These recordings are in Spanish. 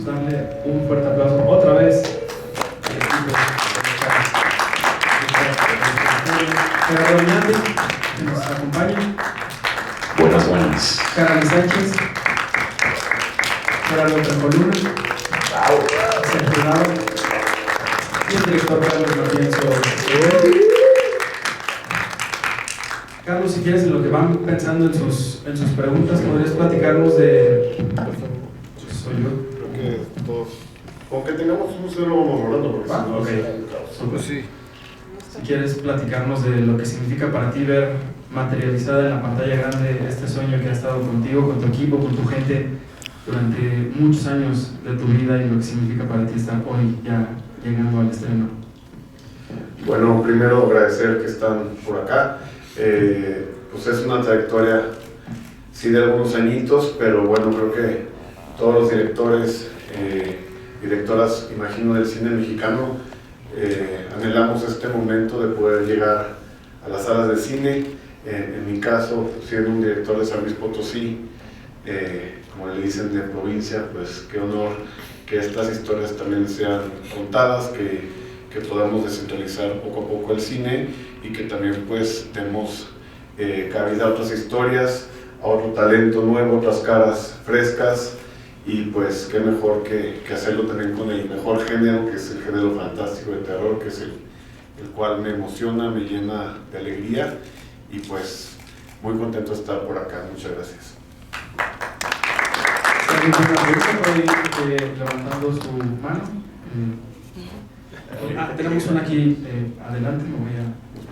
Darle un fuerte aplauso otra vez. Gerardo Hernández, que nos acompaña. Buenas. Carlos Sánchez. Gerardo Tracoluna. Sergio Lado. Y el director Carlos Martínez. Carlos, si quieres, en lo que van pensando en sus preguntas, ¿podrías platicarnos de...? Soy yo. Que todos, aunque tengamos un cero, vamos rolando porque si no, okay. pues sí. Si quieres platicarnos de lo que significa para ti ver materializada en la pantalla grande este sueño que ha estado contigo, con tu equipo, con tu gente durante muchos años de tu vida y lo que significa para ti estar hoy ya llegando al estreno. Bueno, primero agradecer que están por acá. Pues es una trayectoria, sí, de algunos añitos, pero bueno, creo que todos los directores, directoras, imagino, del cine mexicano, anhelamos este momento de poder llegar a las salas de cine. En mi caso, siendo un director de San Luis Potosí, como le dicen de provincia, pues qué honor que estas historias también sean contadas, que podamos descentralizar poco a poco el cine y que también pues demos cabida a otras historias, a otro talento nuevo, otras caras frescas. Y pues qué mejor que hacerlo también con el mejor género, que es el género fantástico de terror, que es el cual me emociona, me llena de alegría, y pues muy contento de estar por acá. Muchas gracias. Levantando su mano. Tenemos una aquí adelante, me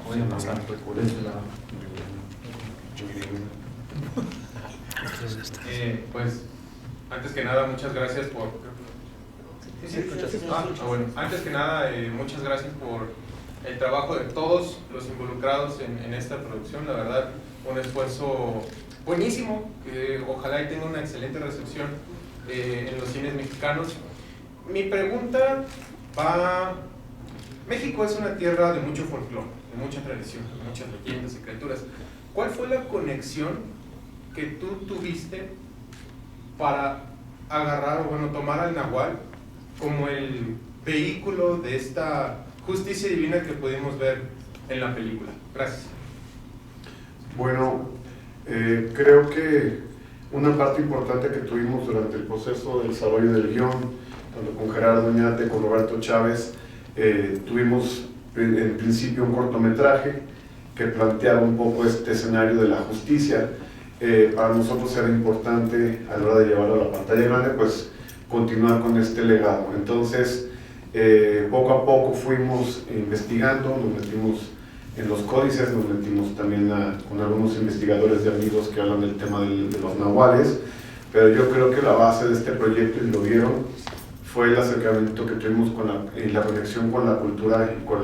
voy a pasar por este lado. Pues antes que nada, muchas gracias por... Antes que nada, muchas gracias por el trabajo de todos los involucrados en esta producción. La verdad, un esfuerzo buenísimo, que ojalá y tenga una excelente recepción en los cines mexicanos. Mi pregunta va... México es una tierra de mucho folclore, de mucha tradición, de muchas leyendas y criaturas. ¿Cuál fue la conexión que tú tuviste para agarrar, o bueno, tomar al Nahual como el vehículo de esta justicia divina que pudimos ver en la película? Gracias. Bueno, creo que una parte importante que tuvimos durante el proceso de desarrollo del guión, tanto con Gerardo Oñate, con Roberto Chávez, tuvimos en principio un cortometraje que planteaba un poco este escenario de la justicia. Para nosotros era importante, a la hora de llevarlo a la pantalla grande, pues continuar con este legado. Entonces, poco a poco fuimos investigando, nos metimos en los códices, nos metimos también con algunos investigadores de amigos que hablan del tema de los nahuales, pero yo creo que la base de este proyecto, y lo vieron, fue el acercamiento que tuvimos con la conexión con la cultura con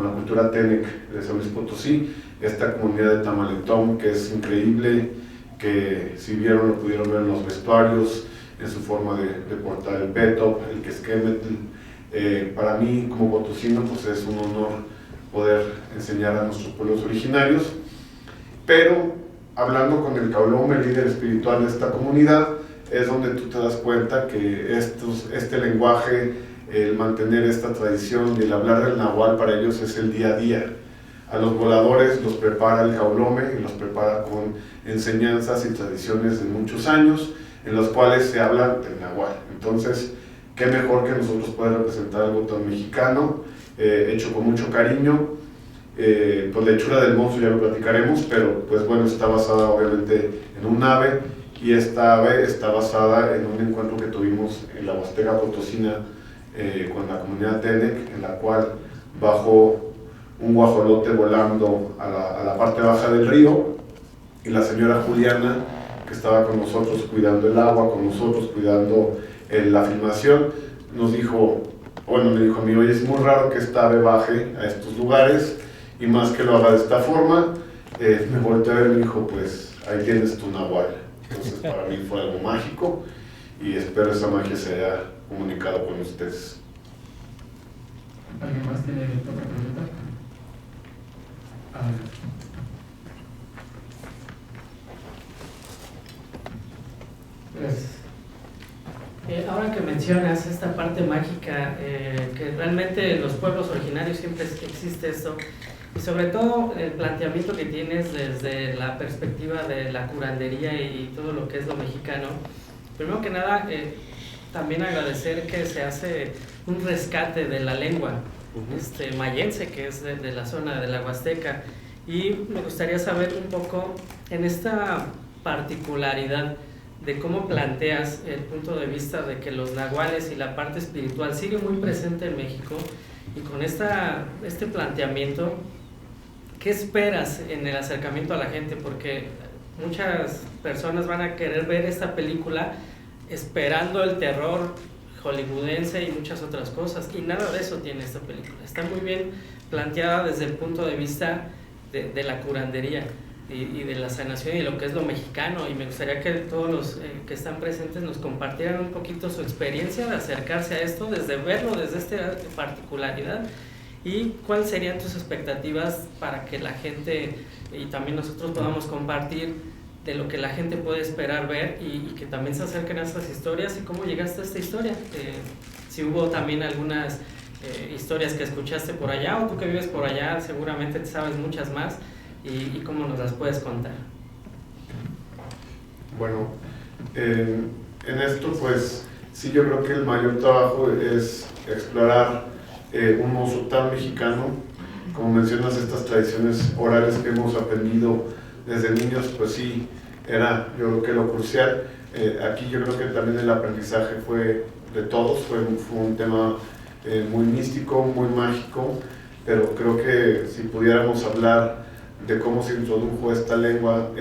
la cultura Tenec de San Luis Potosí, esta comunidad de Tamaletón, que es increíble, que si vieron lo pudieron ver en los vestuarios, en su forma de portar el peto, el quesquemetl. Para mí, como potosino, pues es un honor poder enseñar a nuestros pueblos originarios, pero hablando con el Caulome, el líder espiritual de esta comunidad, es donde tú te das cuenta que este lenguaje, el mantener esta tradición y el hablar del Nahual para ellos es el día a día. A los voladores los prepara el Caulome y los prepara con enseñanzas y tradiciones de muchos años en las cuales se habla del Nahual. Entonces, qué mejor que nosotros poder representar algo tan mexicano, hecho con mucho cariño. Pues la hechura del monstruo ya lo platicaremos, pero pues bueno, está basada obviamente en un ave, y esta ave está basada en un encuentro que tuvimos en la Huasteca Potosina con la comunidad Tenec, en la cual bajó un guajolote volando a la parte baja del río, y la señora Juliana, que estaba con nosotros cuidando el agua, con nosotros cuidando la filmación, nos dijo, bueno, me dijo a mí, oye, es muy raro que esta ave baje a estos lugares, y más que lo haga de esta forma. Me volteé a ver y me dijo, pues ahí tienes tu Nahual. Entonces para mí fue algo mágico, y espero esa magia se haya comunicado con ustedes. ¿Alguien más tiene otra pregunta? A ver. Gracias. Ahora que mencionas esta parte mágica, que realmente en los pueblos originarios siempre existe esto, y sobre todo el planteamiento que tienes desde la perspectiva de la curandería y todo lo que es lo mexicano. Primero que nada, también agradecer que se hace un rescate de la lengua mayense, que es de la zona de la Huasteca, y me gustaría saber un poco en esta particularidad de cómo planteas el punto de vista de que los nahuales y la parte espiritual sigue muy presente en México, y con este planteamiento, ¿qué esperas en el acercamiento a la gente? Porque muchas personas van a querer ver esta película esperando el terror hollywoodense y muchas otras cosas, y nada de eso tiene esta película. Está muy bien planteada desde el punto de vista de la curandería y de la sanación y de lo que es lo mexicano, y me gustaría que todos los que están presentes nos compartieran un poquito su experiencia de acercarse a esto, desde verlo desde esta particularidad, y cuáles serían tus expectativas para que la gente y también nosotros podamos compartir de lo que la gente puede esperar ver, y que también se acerquen a estas historias, y cómo llegaste a esta historia, si hubo también algunas historias que escuchaste por allá, o tú que vives por allá seguramente te sabes muchas más, y cómo nos las puedes contar. Bueno, en esto pues sí, yo creo que el mayor trabajo es explorar un mozo tan mexicano, como mencionas, estas tradiciones orales que hemos aprendido desde niños, pues sí, era yo creo que lo crucial. Aquí yo creo que también el aprendizaje fue de todos, fue un tema muy místico, muy mágico, pero creo que si pudiéramos hablar de cómo se introdujo esta lengua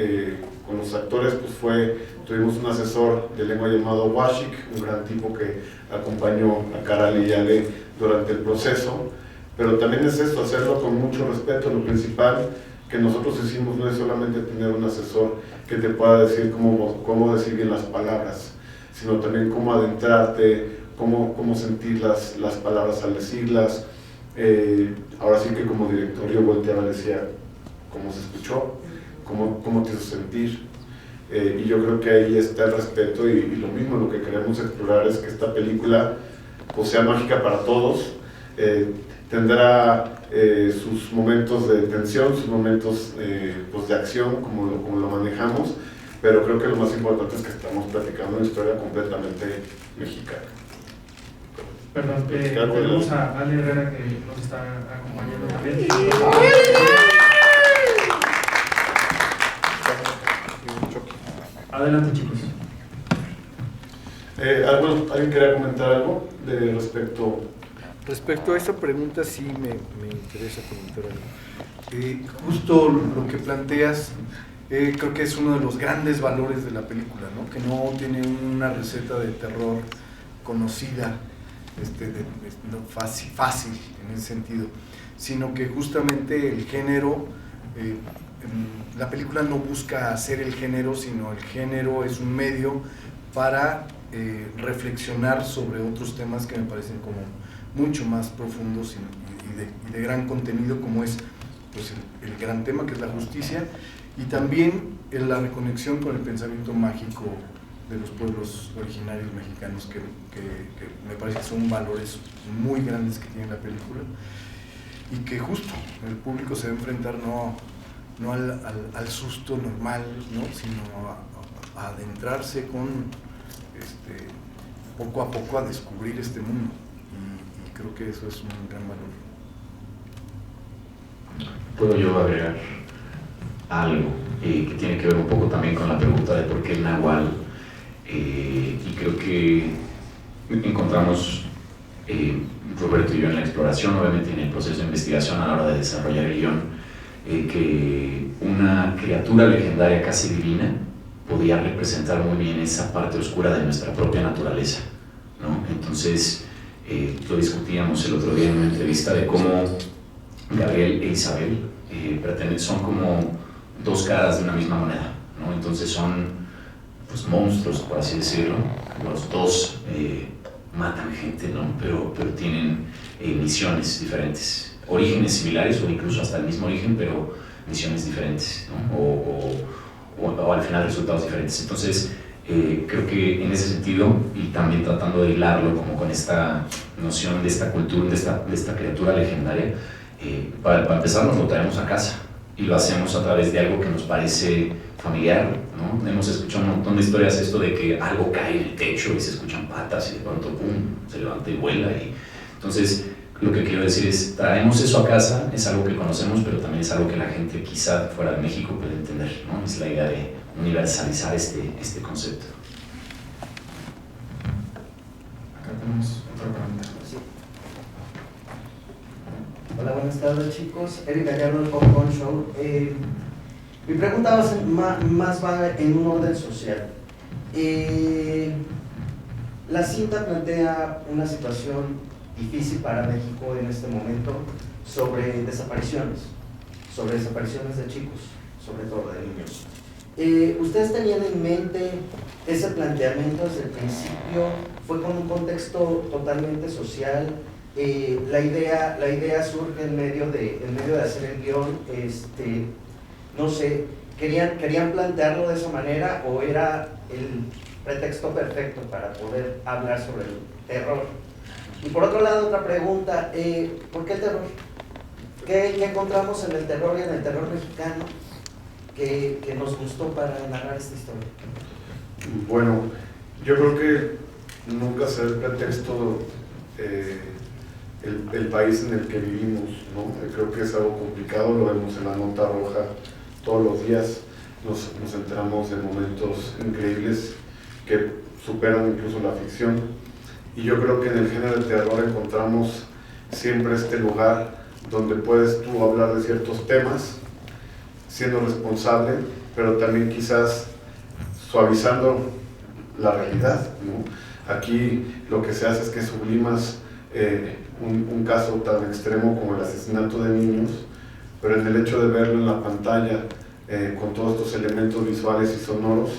con los actores, pues tuvimos un asesor de lengua llamado Washik, un gran tipo que acompañó a Caral y Ale durante el proceso, pero también es esto, hacerlo con mucho respeto. Lo principal que nosotros hicimos no es solamente tener un asesor que te pueda decir cómo decir bien las palabras, sino también cómo adentrarte, cómo sentir las palabras al decirlas. Ahora sí que como director yo volteaba y decía cómo se escuchó, cómo te hizo sentir, y yo creo que ahí está el respeto, y lo mismo lo que queremos explorar es que esta película pues sea mágica para todos. Tendrá sus momentos de tensión, sus momentos pues de acción, como lo manejamos, pero creo que lo más importante es que estamos platicando una historia completamente mexicana. Perdón, tenemos a Ale Herrera que nos está acompañando también. Adelante, chicos. ¿Alguien quería comentar algo respecto a esa pregunta? Sí, me interesa comentar algo. Justo lo que planteas, creo que es uno de los grandes valores de la película, ¿no? Que no tiene una receta de terror conocida, fácil en ese sentido, sino que justamente el género, la película no busca hacer el género, sino el género es un medio para reflexionar sobre otros temas que me parecen como mucho más profundos y de gran contenido, como es pues, el gran tema que es la justicia, y también la reconexión con el pensamiento mágico de los pueblos originarios mexicanos, que me parece que son valores muy grandes que tiene la película, y que justo el público se va a enfrentar no al susto normal, ¿no? Sino a adentrarse poco a poco a descubrir este mundo, y creo que eso es un gran valor. ¿Puedo yo agregar algo que tiene que ver un poco también con la pregunta de por qué el náhuatl? Y creo que encontramos, Roberto y yo, en la exploración, obviamente en el proceso de investigación a la hora de desarrollar el guión, que una criatura legendaria casi divina podía representar muy bien esa parte oscura de nuestra propia naturaleza, ¿no? Entonces, lo discutíamos el otro día en una entrevista de cómo Gabriel e Isabel son como dos caras de una misma moneda, ¿no? Entonces son pues monstruos, por así decirlo. Los dos matan gente, ¿no? Pero tienen misiones diferentes, orígenes similares o incluso hasta el mismo origen, pero misiones diferentes, ¿no? O al final resultados diferentes. Entonces, Creo que en ese sentido, y también tratando de hilarlo como con esta noción de esta cultura, de esta criatura legendaria, para empezar nos lo traemos a casa y lo hacemos a través de algo que nos parece familiar, ¿no? Hemos escuchado un montón de historias esto de que algo cae en el techo y se escuchan patas y de pronto ¡pum!, se levanta y vuela. Y entonces lo que quiero decir es, traemos eso a casa, es algo que conocemos, pero también es algo que la gente quizá fuera de México puede entender, ¿no? Es la idea de universalizar este concepto. Acá tenemos otra pregunta. Sí. Hola, buenas tardes chicos. Eric Gallardo del Popcorn Show. Mi pregunta más va en un orden social. La cinta plantea una situación difícil para México en este momento sobre desapariciones de chicos, sobre todo de niños. ¿Ustedes tenían en mente ese planteamiento desde el principio? ¿Fue con un contexto totalmente social? La idea surge en medio de hacer el guión, no sé, ¿querían plantearlo de esa manera o era el pretexto perfecto para poder hablar sobre el terror? Y por otro lado, otra pregunta, ¿por qué el terror? ¿Qué encontramos en el terror y en el terror mexicano que nos gustó para narrar esta historia? Bueno, yo creo que nunca será el pretexto el país en el que vivimos, ¿no? Creo que es algo complicado, lo vemos en la nota roja todos los días, nos enteramos de momentos increíbles que superan incluso la ficción, y yo creo que en el género de terror encontramos siempre este lugar donde puedes tú hablar de ciertos temas siendo responsable, pero también quizás suavizando la realidad, ¿no? Aquí lo que se hace es que sublimas un caso tan extremo como el asesinato de niños, pero en el hecho de verlo en la pantalla con todos estos elementos visuales y sonoros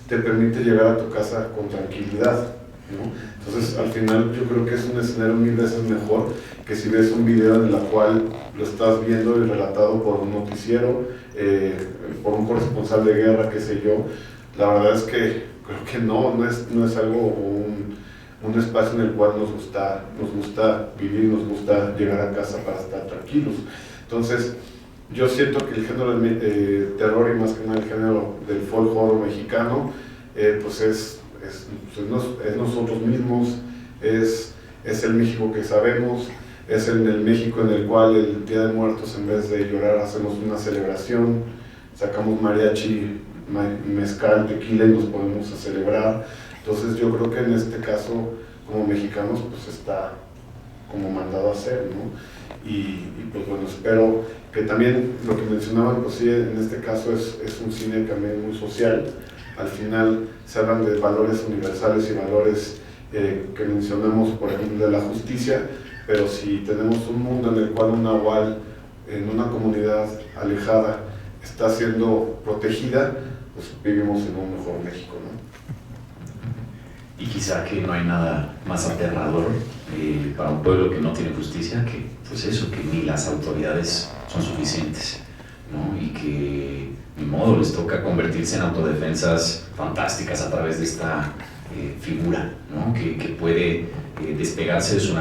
te permite llegar a tu casa con tranquilidad, ¿no? Entonces al final yo creo que es un escenario 1000 veces mejor que si ves un video en el cual lo estás viendo y relatado por un noticiero, por un corresponsal de guerra, qué sé yo. La verdad es que creo que no es algo, un espacio en el cual nos gusta vivir, nos gusta llegar a casa para estar tranquilos. Entonces, yo siento que el género de terror y más que nada el género del folk horror mexicano, pues es nosotros mismos, es el México que sabemos, es el México en el cual el Día de Muertos, en vez de llorar, hacemos una celebración, sacamos mariachi, mezcal, tequila y nos ponemos a celebrar. Entonces yo creo que en este caso, como mexicanos, pues está como mandado a hacer, ¿no? Y pues bueno, espero que también lo que mencionaban, pues sí, en este caso es un cine también muy social. Al final se hablan de valores universales y valores que mencionamos, por ejemplo, de la justicia, pero si tenemos un mundo en el cual un nahual en una comunidad alejada está siendo protegida, pues vivimos en un mejor México, ¿no? Y quizá que no hay nada más aterrador para un pueblo que no tiene justicia que, pues eso, que ni las autoridades son suficientes, ¿no? Y que ni modo les toca convertirse en autodefensas fantásticas a través de esta figura, ¿no? Que puede despegarse de su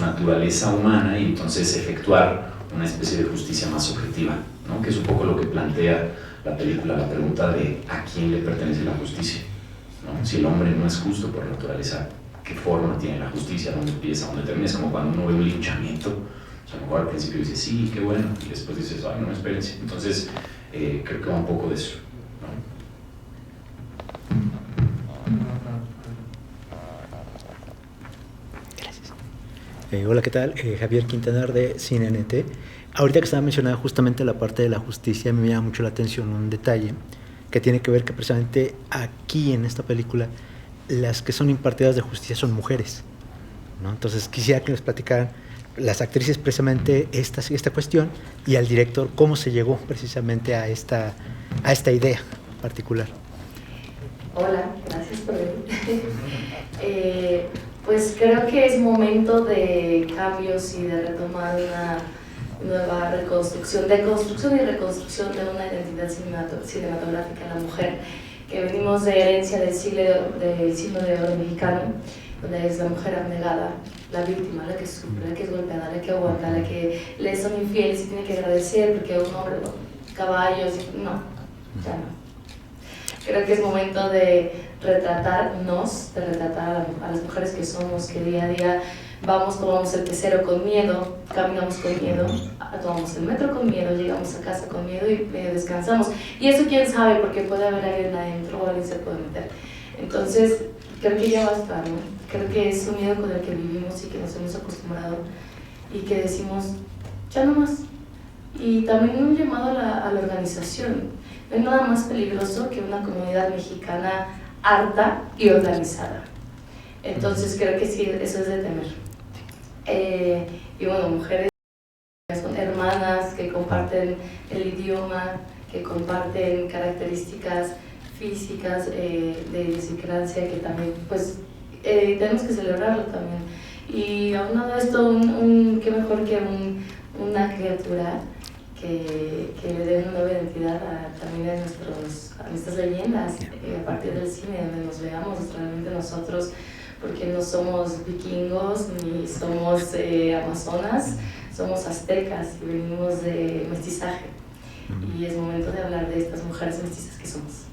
naturaleza humana y entonces efectuar una especie de justicia más objetiva, ¿no? Que es un poco lo que plantea la película, la pregunta de ¿a quién le pertenece la justicia? ¿No? Si el hombre no es justo por naturaleza, ¿qué forma tiene la justicia? ¿Dónde empieza? ¿Dónde termina? Es como cuando uno ve un linchamiento. O sea, a lo mejor al principio dices, sí, qué bueno, y después dices, ay, no, espérense. Entonces, creo que va un poco de eso, ¿no? Gracias. Hola, ¿qué tal? Javier Quintanar de CineNT. Ahorita que estaba mencionada justamente la parte de la justicia, me llama mucho la atención un detalle que tiene que ver que precisamente aquí en esta película las que son impartidas de justicia son mujeres, ¿no? Entonces quisiera que les platicaran las actrices precisamente esta cuestión y al director cómo se llegó precisamente a esta idea particular. Hola, gracias por venir. Pues creo que es momento de cambios y de retomar una nueva reconstrucción, de construcción y reconstrucción de una identidad cinematográfica en la mujer. que venimos de herencia del siglo de oro mexicano, donde es la mujer abnegada, la víctima, la que sufre, la que es golpeada, la que aguanta, la que le son infieles y tiene que agradecer porque un hombre, caballos, no, ya no. Creo que es momento de retratarnos, de retratar a las mujeres que somos, que día a día tomamos el pecero con miedo, caminamos con miedo, tomamos el metro con miedo, llegamos a casa con miedo y descansamos. Y eso quién sabe, porque puede haber alguien adentro o alguien se puede meter. Entonces, creo que ya basta, ¿no? Creo que es un miedo con el que vivimos y que nos hemos acostumbrado y que decimos, ya no más. Y también un llamado a la organización. No hay nada más peligroso que una comunidad mexicana harta y organizada. Entonces creo que sí, eso es de temer. Y bueno, mujeres son hermanas que comparten el idioma, que comparten características físicas de idiosincrasia, que también pues tenemos que celebrarlo también. Y aunado a esto, qué mejor que una criatura que le dé una nueva identidad también a nuestras leyendas, a partir del cine, donde nos veamos realmente nosotros, porque no somos vikingos ni somos amazonas, somos aztecas y venimos de mestizaje. Y es momento de hablar de estas mujeres mestizas que somos.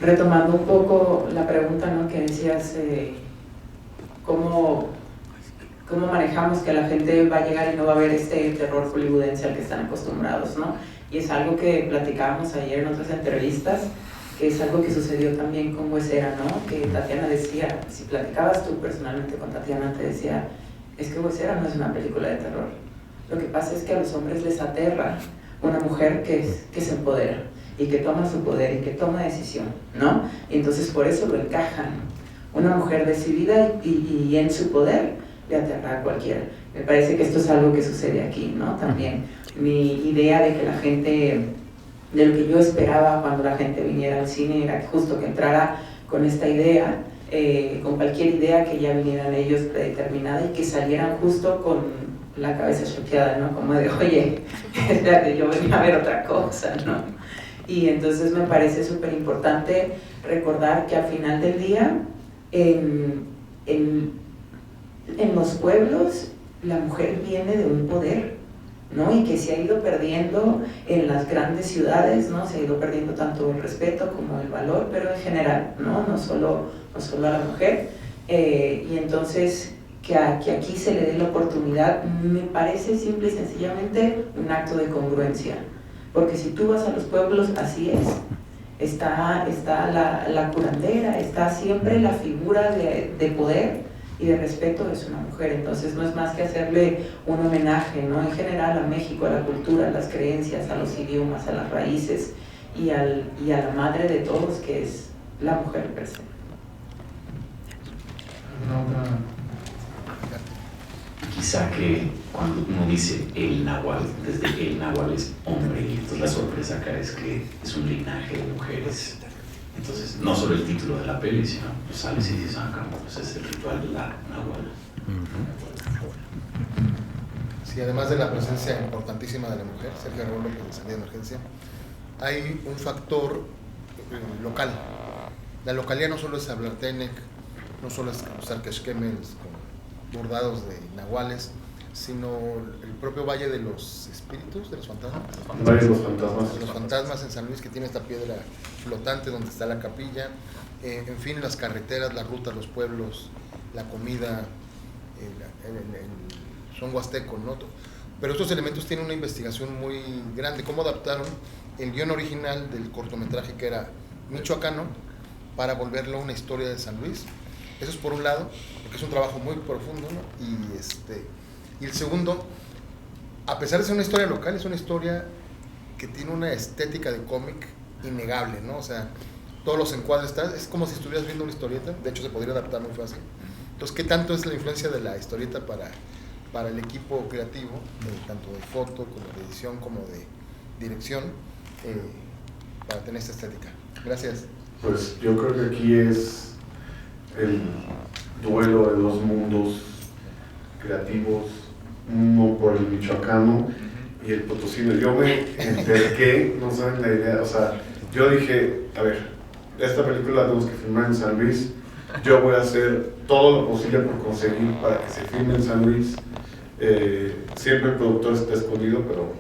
Retomando un poco la pregunta, ¿no?, que decías, ¿cómo manejamos que la gente va a llegar y no va a ver este terror hollywoodense al que están acostumbrados, ¿no? Y es algo que platicábamos ayer en otras entrevistas, que es algo que sucedió también con Huesera, ¿no? Que Tatiana decía, si platicabas tú personalmente con Tatiana, te decía, es que Huesera no es una película de terror. Lo que pasa es que a los hombres les aterra una mujer que se empodera y que toma su poder y que toma decisión, ¿no? Y entonces por eso lo encajan. Una mujer decidida y en su poder le aterra a cualquiera. Me parece que esto es algo que sucede aquí, ¿no? También mi idea de que la gente, de lo que yo esperaba cuando la gente viniera al cine era justo que entrara con esta idea, con cualquier idea que ya vinieran ellos predeterminada y que salieran justo con la cabeza choqueada, ¿no? Como de, oye, yo venía a ver otra cosa, ¿no? Y entonces me parece súper importante recordar que al final del día, en los pueblos, la mujer viene de un poder, ¿no? Y que se ha ido perdiendo en las grandes ciudades, ¿no? Se ha ido perdiendo tanto el respeto como el valor, pero en general, ¿no? No solo a la mujer. Y entonces, que aquí se le dé la oportunidad, me parece simple y sencillamente un acto de congruencia. Porque si tú vas a los pueblos, así es. Está la curandera, está siempre la figura de poder y de respeto, es una mujer. Entonces no es más que hacerle un homenaje, ¿no? En general a México, a la cultura, a las creencias, a los idiomas, a las raíces y a la madre de todos, que es la mujer per se. Quizá que cuando uno dice el náhuatl, desde el náhuatl es hombre, y entonces la sorpresa acá es que es un linaje de mujeres. Entonces, no solo el título de la peli, sino pues sales y dices, acá, pues es el ritual de la náhuatl. Sí, además de la presencia importantísima de la mujer, Sergio Arroyo, que salía de emergencia, hay un factor local. La localidad no solo es Ablatenec, no solo es usar quechquemels con bordados de nahuales, sino el propio Valle de los Espíritus, de los Fantasmas. Valle de los Fantasmas. Los Fantasmas en San Luis, que tiene esta piedra flotante donde está la capilla. En fin, las carreteras, las rutas, los pueblos, la comida, son huasteco, ¿no? Pero estos elementos tienen una investigación muy grande. ¿Cómo adaptaron el guión original del cortometraje, que era michoacano, para volverlo una historia de San Luis? Eso es por un lado, porque es un trabajo muy profundo, ¿no? Y el segundo, a pesar de ser una historia local, es una historia que tiene una estética de cómic innegable, ¿no? O sea, todos los encuadres, es como si estuvieras viendo una historieta. De hecho, se podría adaptar muy fácil. Entonces, ¿qué tanto es la influencia de la historieta para el equipo creativo, tanto de foto, como de edición, como de dirección, para tener esta estética? Gracias. Pues yo creo que aquí es el duelo de dos mundos creativos, uno por el michoacano y el potosino. Yo me enterqué, no saben la idea, o sea, yo dije, a ver, esta película la tenemos que filmar en San Luis, yo voy a hacer todo lo posible por conseguir para que se filme en San Luis. Siempre el productor está escondido, pero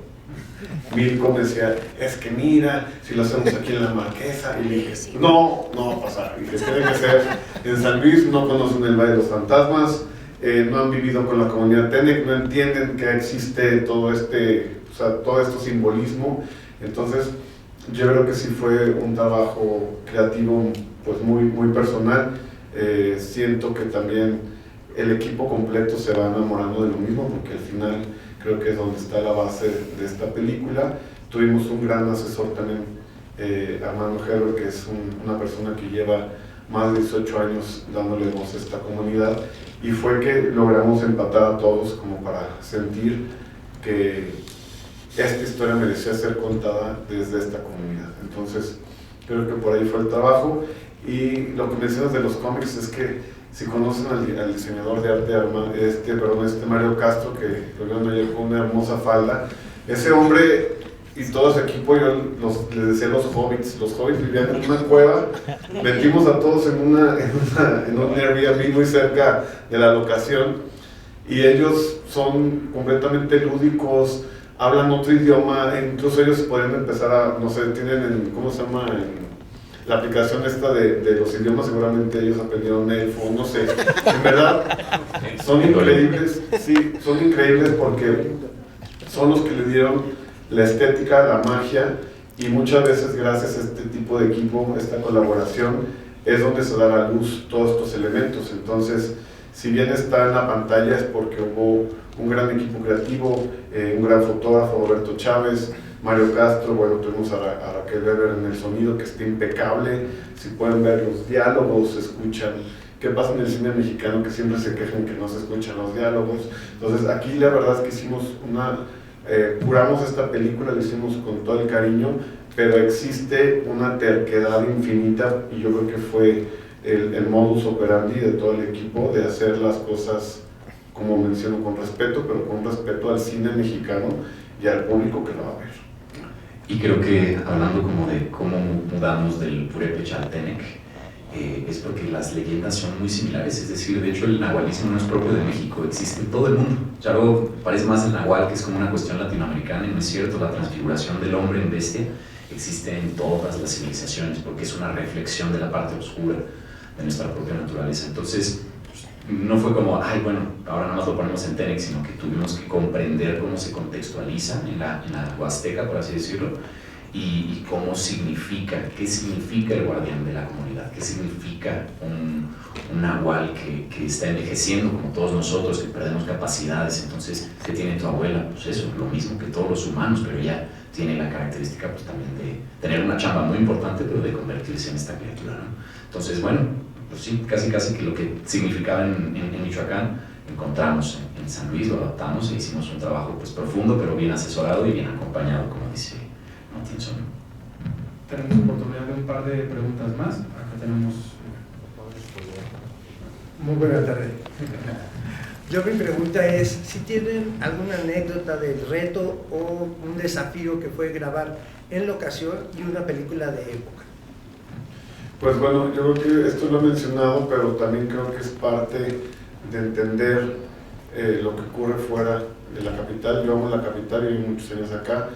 Mirko me decía, es que mira, si lo hacemos aquí en la Marquesa, y le dije, no va a pasar, y que tiene que ser en San Luis, no conocen el Valle de los Fantasmas, no han vivido con la comunidad Tenec, no entienden que existe todo todo este simbolismo. Entonces yo creo que sí fue un trabajo creativo pues muy personal. Siento que también el equipo completo se va enamorando de lo mismo, porque al final creo que es donde está la base de esta película. Tuvimos un gran asesor también, Armando Herbert, que es una persona que lleva más de 18 años dándole voz a esta comunidad, y fue que logramos empatar a todos como para sentir que esta historia merecía ser contada desde esta comunidad. Entonces creo que por ahí fue el trabajo. Y lo que mencionas de los cómics es que si conocen al diseñador de arte Mario Castro, que lo vieron ayer con una hermosa falda, ese hombre y todo ese equipo, yo les decía los hobbits vivían en una cueva, metimos a todos en un Airbnb muy cerca de la locación, y ellos son completamente lúdicos, hablan otro idioma, incluso ellos pueden empezar a, no sé, tienen, ¿cómo se llama? La aplicación esta de los idiomas, seguramente ellos aprendieron elfo, no sé. En verdad, son increíbles, sí, son increíbles porque son los que le dieron la estética, la magia, y muchas veces gracias a este tipo de equipo, esta colaboración, es donde se da a la luz todos estos elementos. Entonces, si bien está en la pantalla es porque hubo un gran equipo creativo, un gran fotógrafo, Roberto Chávez, Mario Castro, bueno, tuvimos a Raquel Weber en el sonido, que está impecable. Si pueden ver los diálogos, se escuchan. ¿Qué pasa en el cine mexicano? Que siempre se quejan que no se escuchan los diálogos. Entonces aquí la verdad es que hicimos curamos esta película, la hicimos con todo el cariño, pero existe una terquedad infinita, y yo creo que fue el modus operandi de todo el equipo de hacer las cosas, como menciono, con respeto, pero con respeto al cine mexicano y al público que lo va a ver. Y creo que hablando como de cómo mudamos del purépecha al Tenec, es porque las leyendas son muy similares, es decir, de hecho el nahualismo no es propio de México, existe en todo el mundo. Ya luego parece más el nahual, que es como una cuestión latinoamericana, y no es cierto, la transfiguración del hombre en bestia existe en todas las civilizaciones, porque es una reflexión de la parte oscura de nuestra propia naturaleza. Entonces, no fue como, ay, bueno, ahora nada más lo ponemos en Tenec, sino que tuvimos que comprender cómo se contextualiza en la Huasteca, por así decirlo, y cómo significa, qué significa el guardián de la comunidad, qué significa un nahual que está envejeciendo como todos nosotros, que perdemos capacidades. Entonces, ¿qué tiene tu abuela? Pues eso, lo mismo que todos los humanos, pero ella tiene la característica pues también de tener una chamba muy importante, pero de convertirse en esta criatura, ¿no? Entonces, bueno, pues sí, casi que lo que significaba en Michoacán, encontramos en San Luis, lo adaptamos e hicimos un trabajo pues profundo, pero bien asesorado y bien acompañado, como dice Martín. Tenemos oportunidad de un par de preguntas más. Acá tenemos... Muy buena tarde. Yo mi pregunta es, si tienen alguna anécdota del reto o un desafío que fue grabar en locación y una película de época. Pues bueno, yo creo que esto lo he mencionado, pero también creo que es parte de entender lo que ocurre fuera de la capital. Yo amo la capital y vivo muchos años acá,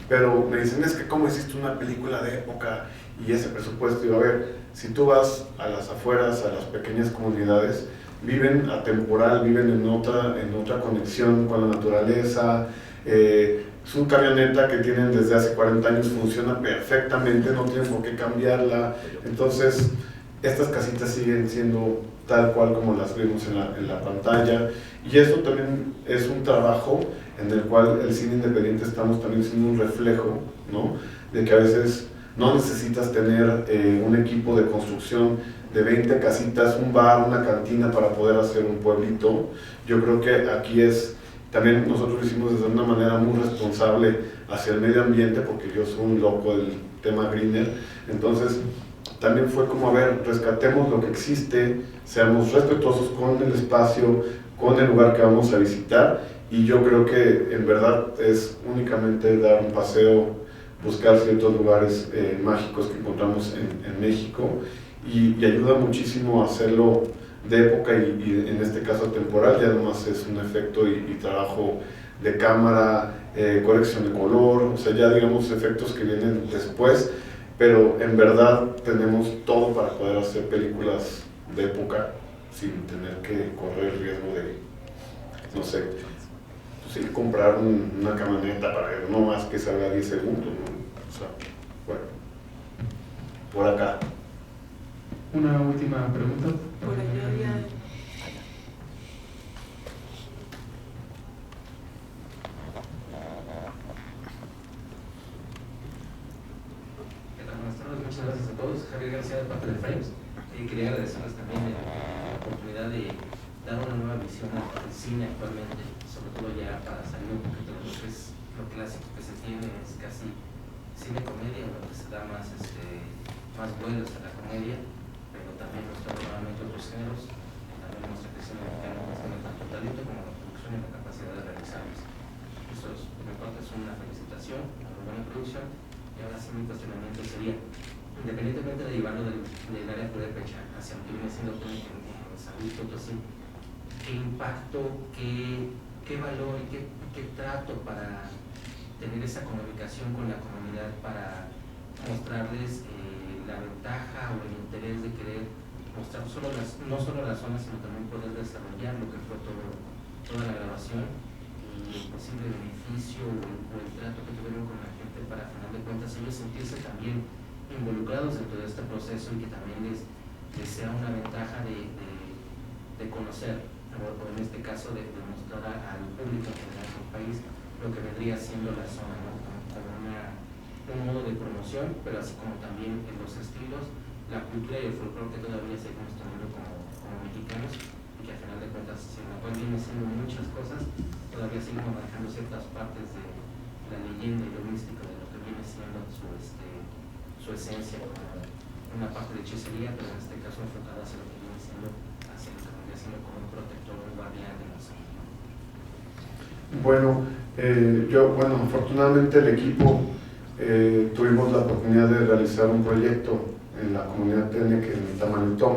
pero me dicen, es que cómo hiciste una película de época y ese presupuesto. Digo, a ver, si tú vas a las afueras, a las pequeñas comunidades, viven atemporal, viven en otra conexión con la naturaleza. Su camioneta que tienen desde hace 40 años funciona perfectamente, no tienen por qué cambiarla. Entonces, estas casitas siguen siendo tal cual como las vimos en la pantalla. Y eso también es un trabajo en el cual el cine independiente estamos también siendo un reflejo, ¿no? De que a veces no necesitas tener un equipo de construcción de 20 casitas, un bar, una cantina para poder hacer un pueblito. Yo creo que aquí también nosotros lo hicimos desde una manera muy responsable hacia el medio ambiente, porque yo soy un loco del tema greener. Entonces, también fue como, a ver, rescatemos lo que existe, seamos respetuosos con el espacio, con el lugar que vamos a visitar, y yo creo que en verdad es únicamente dar un paseo, buscar ciertos lugares mágicos que encontramos en México, y ayuda muchísimo a hacerlo de época y en este caso temporal. Ya nomás es un efecto y trabajo de cámara, corrección de color, o sea, ya digamos efectos que vienen después, pero en verdad tenemos todo para poder hacer películas de época sin tener que correr el riesgo de, no sé, pues, comprar una camioneta para ver, no más que salga 10 segundos, ¿no? O sea, bueno, por acá. Una última pregunta. Por allá había... Buenas tardes, muchas gracias a todos. Javier García, de parte de Frames. Quería agradecerles también la oportunidad de dar una nueva visión al cine actualmente, sobre todo ya para salir un poquito de lo que es lo clásico que se tiene, es casi cine comedia, donde se da más vuelos a la comedia, pero también mostrar nuevamente otros géneros, también muestra que el cine mexicano tiene tanto talento como la producción y la capacidad de realizarlos. Eso es, por mi parte, es una felicitación, una buena producción. Y ahora sí mi cuestionamiento sería, independientemente de llevarlo del área purépecha hacia lo que viene siendo en San Luis Potosí, ¿qué impacto, qué valor y qué trato para tener esa comunicación con la comunidad para mostrarles la ventaja o el interés de querer mostrar no solo las zonas, sino también poder desarrollar lo que fue toda la grabación y el posible beneficio o el trato que tuvieron con la gente para, al final de cuentas, ellos sentirse también involucrados dentro de este proceso y que también les sea una ventaja de conocer, o en este caso de mostrar al público en general del país lo que vendría siendo la zona, ¿no? Como un modo de promoción, pero así como también en los estilos, la cultura y el folclore que todavía seguimos teniendo como mexicanos, y que al final de cuentas, en la cual viene siendo muchas cosas, todavía seguimos manejando ciertas partes de la leyenda y lo místico de lo que viene siendo su esencia, como una parte de hechicería, pero en este caso enfocada hacia lo que viene siendo, hacia lo que vendría siendo como un protector, un guardián de la zona. Bueno, afortunadamente el equipo tuvimos la oportunidad de realizar un proyecto en la comunidad Tenec en Tamaulipas.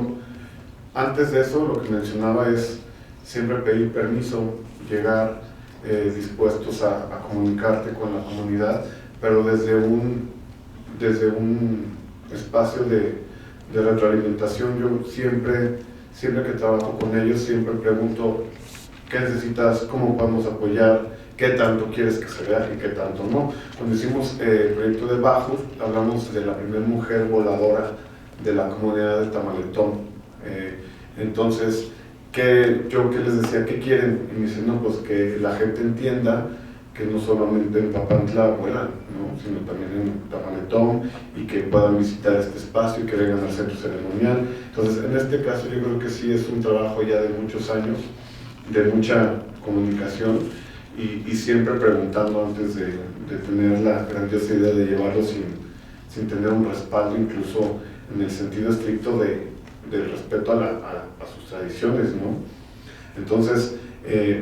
Antes de eso, lo que mencionaba es siempre pedir permiso, llegar dispuestos a comunicarte con la comunidad, pero desde un espacio de retroalimentación. Yo siempre que trabajo con ellos, siempre pregunto qué necesitas, cómo podemos apoyar, qué tanto quieres que se vea y qué tanto no. Cuando hicimos el proyecto de Bajos, hablamos de la primera mujer voladora de la comunidad de Tamaletón. Entonces, yo les decía, ¿qué quieren? Y me dicen, no, pues que la gente entienda que no solamente en Papantla vuelan, ¿no? Sino también en Tamaletón, y que puedan visitar este espacio y que vengan al centro ceremonial. Entonces, en este caso yo creo que sí es un trabajo ya de muchos años, de mucha comunicación, y siempre preguntando antes de tener la grandiosa idea de llevarlo sin tener un respaldo, incluso en el sentido estricto del respeto a sus tradiciones, ¿no? Entonces,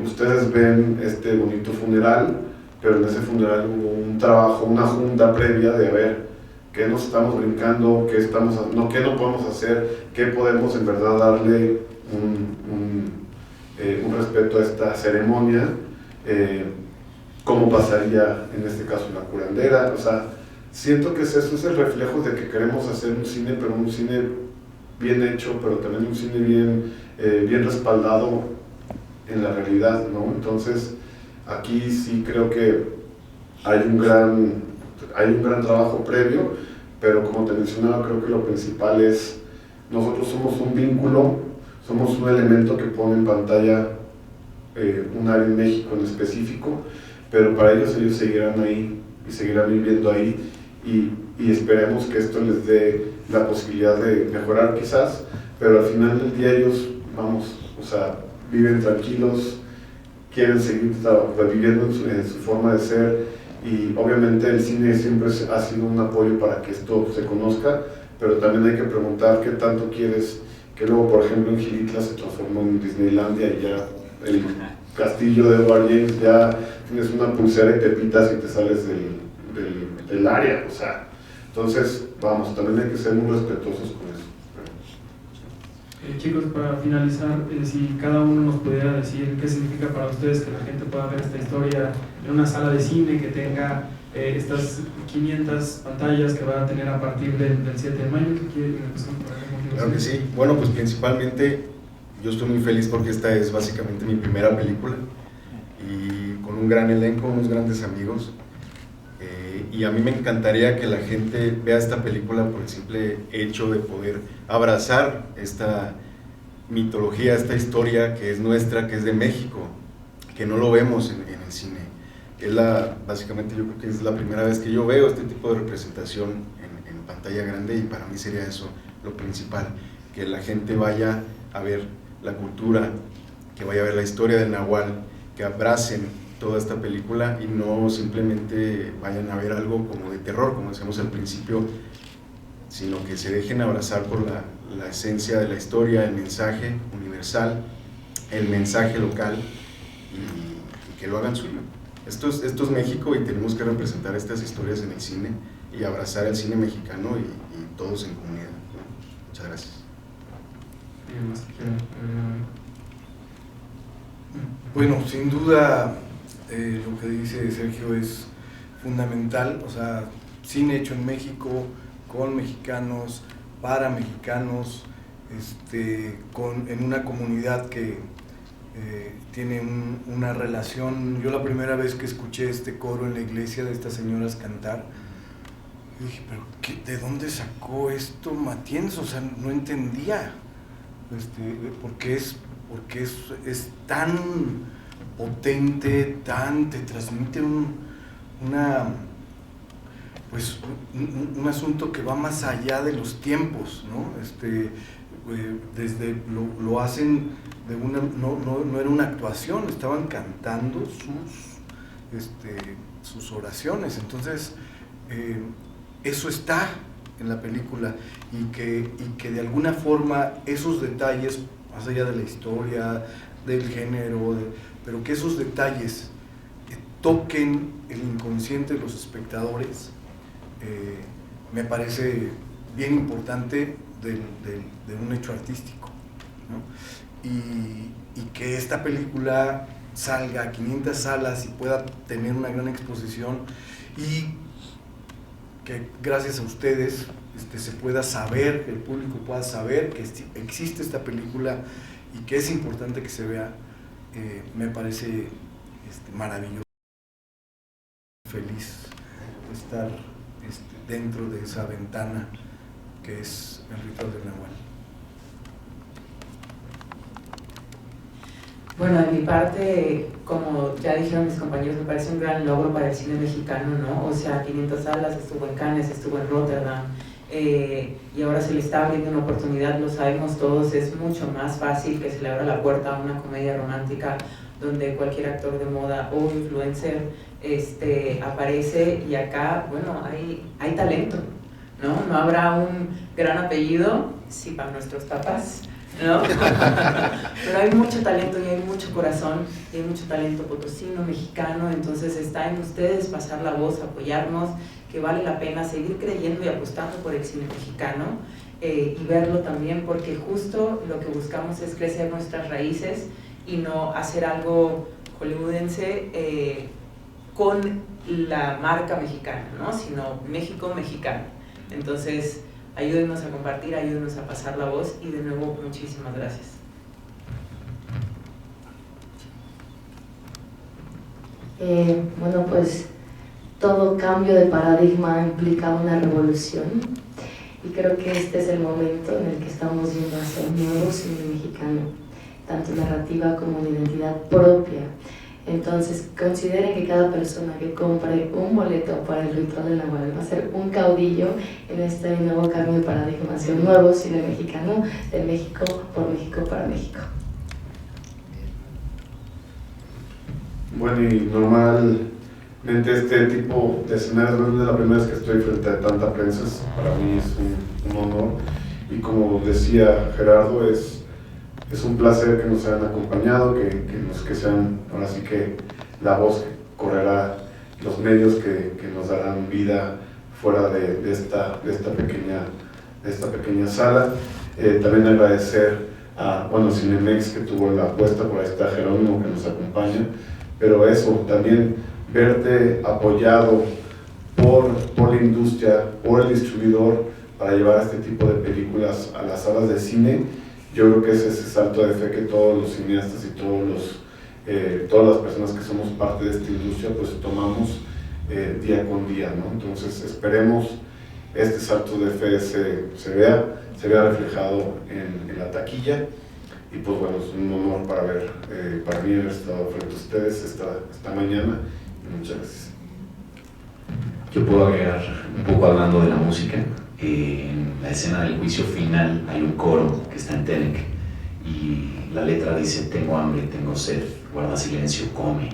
ustedes ven este bonito funeral, pero en ese funeral hubo un trabajo, una junta previa de a ver qué nos estamos brincando, qué no podemos hacer, qué podemos en verdad darle un respeto a esta ceremonia, cómo pasaría en este caso la curandera. O sea, siento que eso es el reflejo de que queremos hacer un cine, pero un cine bien hecho, pero también un cine bien respaldado en la realidad, ¿no? Entonces, aquí sí creo que hay un gran trabajo previo, pero como te mencionaba, creo que lo principal es, nosotros somos un vínculo, somos un elemento que pone en pantalla un área en México en específico, pero para ellos seguirán ahí y seguirán viviendo ahí, y esperemos que esto les dé la posibilidad de mejorar quizás, pero al final del día ellos, viven tranquilos, quieren seguir viviendo en su forma de ser, y obviamente el cine siempre ha sido un apoyo para que esto se conozca, pero también hay que preguntar qué tanto quieres que luego, por ejemplo, en Gilitla se transformó en Disneylandia y ya castillo de Edward James, ya tienes una pulsera y te pitas y te sales del área, o sea, entonces, vamos, también hay que ser muy respetuosos con eso. Chicos, para finalizar, si cada uno nos pudiera decir qué significa para ustedes que la gente pueda ver esta historia en una sala de cine que tenga estas 500 pantallas que va a tener a partir del 7 de mayo. ¿Qué quieren empezar por ahí? Claro que sí. Bueno, pues principalmente yo estoy muy feliz porque esta es básicamente mi primera película y con un gran elenco, unos grandes amigos. Y a mí me encantaría que la gente vea esta película por el simple hecho de poder abrazar esta mitología, esta historia que es nuestra, que es de México, que no lo vemos en el cine. Básicamente yo creo que es la primera vez que yo veo este tipo de representación en pantalla grande y para mí sería eso lo principal, que la gente vaya a ver la cultura, que vaya a ver la historia del Nahual, que abracen toda esta película y no simplemente vayan a ver algo como de terror, como decíamos al principio, sino que se dejen abrazar por la esencia de la historia, el mensaje universal, el mensaje local y que lo hagan suyo. Esto es México y tenemos que representar estas historias en el cine y abrazar el cine mexicano y todos en comunidad, ¿no? Muchas gracias. Bueno, sin duda lo que dice Sergio es fundamental, o sea, cine hecho en México, con mexicanos, para mexicanos, en una comunidad que tiene una relación. Yo la primera vez que escuché este coro en la iglesia de estas señoras cantar, dije, pero ¿de dónde sacó esto Matienzo? O sea, no entendía, porque es tan potente, te transmite un asunto que va más allá de los tiempos, ¿no? Lo hacen no era una actuación, estaban cantando sus oraciones. Entonces eso está en la película y que de alguna forma esos detalles, más allá de la historia, del género, pero que esos detalles toquen el inconsciente de los espectadores, me parece bien importante de un hecho artístico, ¿no? Y que esta película salga a 500 salas y pueda tener una gran exposición y que gracias a ustedes se pueda saber, que el público pueda saber que existe esta película y que es importante que se vea, me parece maravilloso. Feliz de estar dentro de esa ventana que es el ritual del Nahual. Bueno, de mi parte, como ya dijeron mis compañeros, me parece un gran logro para el cine mexicano, ¿no? O sea, 500 salas, estuvo en Cannes, estuvo en Rotterdam, y ahora se le está abriendo una oportunidad, lo sabemos todos, es mucho más fácil que se le abra la puerta a una comedia romántica donde cualquier actor de moda o influencer aparece, y acá, bueno, hay talento, ¿no? No habrá un gran apellido, sí, para nuestros papás, ¿no? Pero hay mucho talento y hay mucho corazón y hay mucho talento potosino, mexicano. Entonces está en ustedes pasar la voz, apoyarnos, que vale la pena seguir creyendo y apostando por el cine mexicano, y verlo también, porque justo lo que buscamos es crecer nuestras raíces y no hacer algo hollywoodense con la marca mexicana, ¿no? Sino México mexicano. Entonces ayúdenos a compartir, ayúdenos a pasar la voz, y de nuevo muchísimas gracias. Bueno, pues todo cambio de paradigma implica una revolución, y creo que este es el momento en el que estamos yendo hacia un nuevo cine mexicano, tanto narrativa como una identidad propia. Entonces consideren que cada persona que compre un boleto para el ritual del Nahual va a ser un caudillo en este nuevo cambio de paradigma hacia un nuevo cine mexicano, de México, por México, para México. Bueno, y normalmente este tipo de escenarios, no es la primera vez que estoy frente a tanta prensa, para mí es un honor, y como decía Gerardo, es Es un placer que nos hayan acompañado, que sean ahora sí que la voz que correrá, los medios que nos darán vida fuera de esta pequeña sala. También agradecer a Cinemex, que tuvo la apuesta, por ahí está Jerónimo que nos acompaña, pero eso, también verte apoyado por la industria, por el distribuidor, para llevar este tipo de películas a las salas de cine. Yo creo que es ese salto de fe que todos los cineastas y todas las personas que somos parte de esta industria pues tomamos día con día, ¿no? Entonces esperemos este salto de fe se vea reflejado en la taquilla, y pues bueno, es un honor para mí haber estado frente a ustedes esta mañana, y muchas gracias. Yo puedo agregar un poco hablando de la música. En la escena del juicio final hay un coro que está en Tenec y la letra dice: tengo hambre, tengo sed, guarda silencio, come.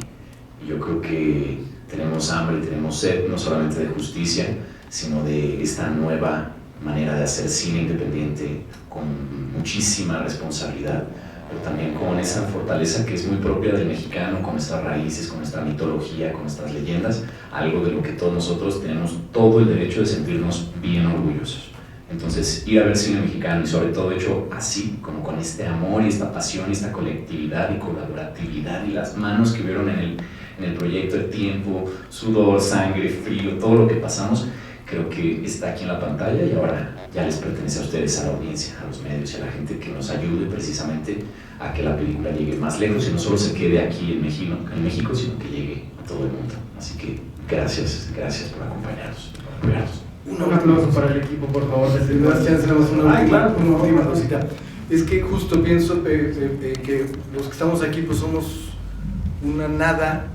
Y yo creo que tenemos hambre, tenemos sed, no solamente de justicia, sino de esta nueva manera de hacer cine independiente con muchísima responsabilidad, pero también con esa fortaleza que es muy propia del mexicano, con nuestras raíces, con nuestra mitología, con nuestras leyendas, algo de lo que todos nosotros tenemos todo el derecho de sentirnos bien orgullosos. Entonces, ir a ver cine mexicano, y sobre todo hecho así, como con este amor y esta pasión y esta colectividad y colaboratividad, y las manos que vieron en el proyecto, el tiempo, sudor, sangre, frío, todo lo que pasamos, creo que está aquí en la pantalla, y ahora ya les pertenece a ustedes, a la audiencia, a los medios y a la gente que nos ayude precisamente a que la película llegue más lejos y no solo se quede aquí en México, sino que llegue a todo el mundo. Así que gracias por acompañarnos, por apoyarnos. Un aplauso para el equipo, por favor. Una última cosita. Es que justo pienso que los que estamos aquí pues somos una nada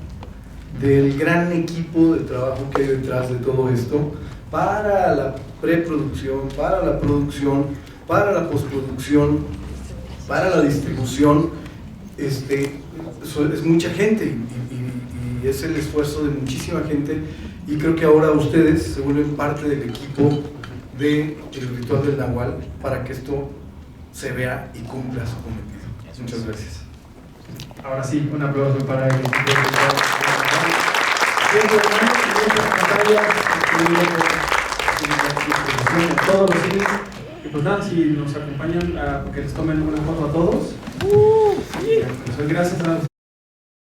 del gran equipo de trabajo que hay detrás de todo esto, para la preproducción, para la producción, para la postproducción, para la distribución. Es mucha gente y es el esfuerzo de muchísima gente, y creo que ahora ustedes se vuelven parte del equipo del Ritual del Nahual para que esto se vea y cumpla su cometido. Muchas gracias. Ahora sí, un aplauso para el equipo de Ritual de todos los cines. Y pues nada, si nos acompañan, que les tomen una foto a todos. Pues gracias a ustedes.